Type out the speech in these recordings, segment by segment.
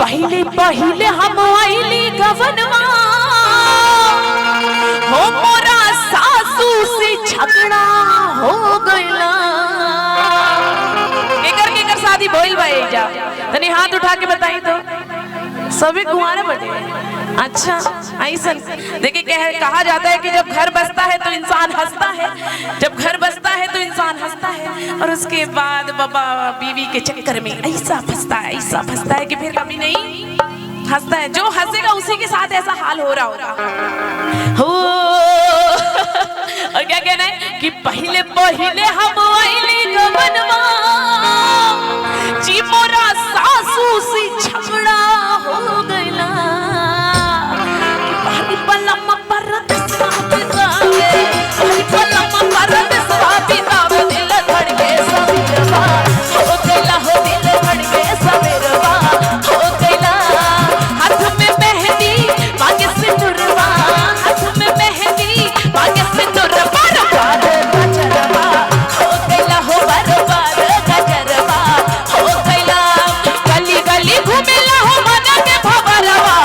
पहले पहले हम आईली गवनवा हो मोरा सासू से झगड़ा हो गइला। केकर शादी भइल बा एजा तनी हाथ उठा के बताई तो सभी कुंवारे बटे। अच्छा ऐसा देखिए कहा जाता है कि जब घर बसता है तो इंसान हंसता है, जब घर बसता है तो इंसान हंसता है और उसके बाद बाबा बीवी के चक्कर में ऐसा फंसता है कि फिर कभी नहीं हंसता है। जो हंसेगा उसी के साथ ऐसा हाल हो रहा होगा हो। और क्या कहना है कि पहले पहले हम आईली गवनवा जी मोरा सासू से झगड़ा हो गइला। पलम परत स्वाबितावे पलम परत स्वाबितावे दिल धड़के सवेरवा हो गइला, हो दिल धड़के सवेरवा हो गइला। हाथ में मेहंदी मांगे सिंदूरवा, हाथ में मेहंदी मांगे सिंदूरवा, बरबाद गजरवा हो गइला, हो बरबाद गजरवा हो गइला। गली गली घूमेला हो मन के भवरवा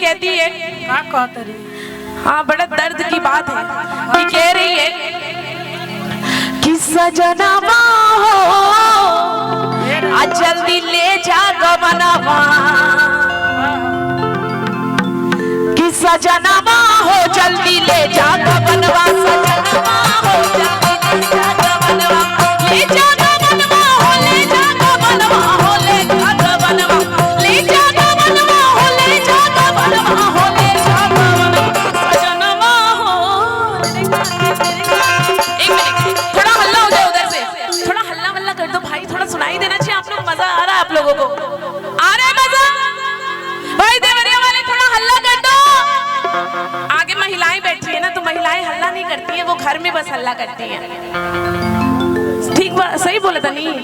कहती है हाँ बड़ा दर्द की बात है कि कह रही है कि सजनवा हो आज जल्दी ले जा गवनवा, कि सजनवा हो जल्दी ले जा गवनवा, सजनवा हो जल्दी ले जा गवनवा, ले जा गवनवा हो ले जा गवनवा हो ले जा गवनवा, ले जा गवनवा हो ले जा गवनवा हो ले जा गवनवा, सजनवा हो। एक मिनट थोड़ा हल्ला हो जाए उधर से, थोड़ा हल्ला वल्ला कर दो भाई, थोड़ा सुनाई देना चाहिए। आप लोग मजा आ रहा है, आप लोगों को आ रहा है मजा भाई? देवरिया वाले थोड़ा हल्ला कर दो। आगे महिलाएं बैठी है ना तो महिलाएं हल्ला नहीं करती है, वो घर में बस हल्ला करती है। ठीक सही बोला था नहीं?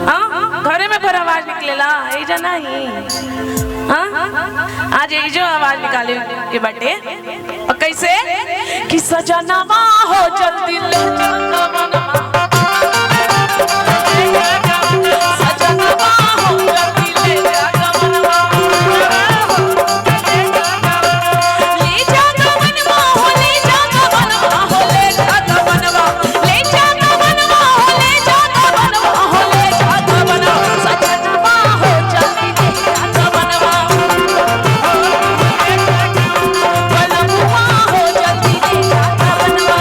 हाँ घरे में फिर आवाज निकलेला ऐजा नहीं। हाँ आज ऐजो आवाज निकाले के बटे। और कैसे कि सजनवा हो जल्दी ले जा गवनवा, सजनवा हो जल्दी ले जा गवनवा, ले जा गवनवा हो ले जा गवनवा हो ले जा गवनवा, ले जा गवनवा हो ले जा गवनवा हो ले जा गवनवा, सजनवा हो जल्दी ले जा गवनवा, बलमुआ हो जल्दी ले जा गवनवा।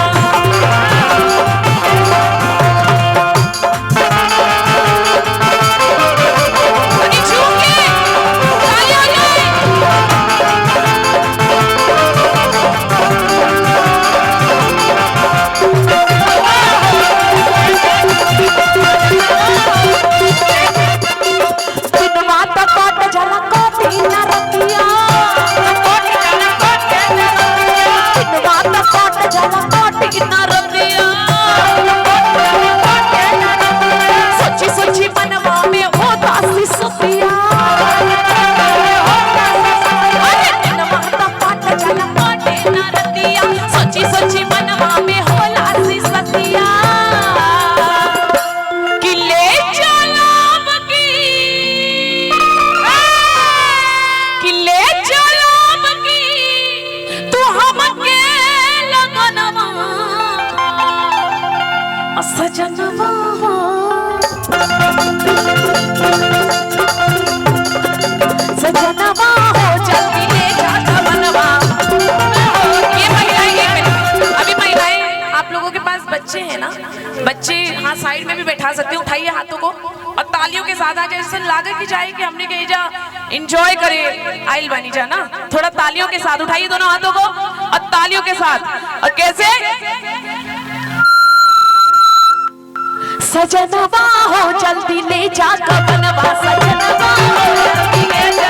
सजनवा हो सजनवा हो जल्दी ले जा गवनवा। ये महिलाएं अभी महिलाएं आप लोगों के पास बच्चे हैं ना, बच्चे हाँ साइड में भी बैठा सकते हो, उठाइए हाथों को और तालियों के साथ आ जाए, ऐसा लागे कि जाए कि हमने कही जा एंजॉय करे आइल बनी जा ना। थोड़ा तालियों के साथ उठाइए दोनों हाथों को और तालियों के साथ। और कैसे? सजनवा हो जल्दी ले जा कफनवा, सजनवा हो जल्दी ले जा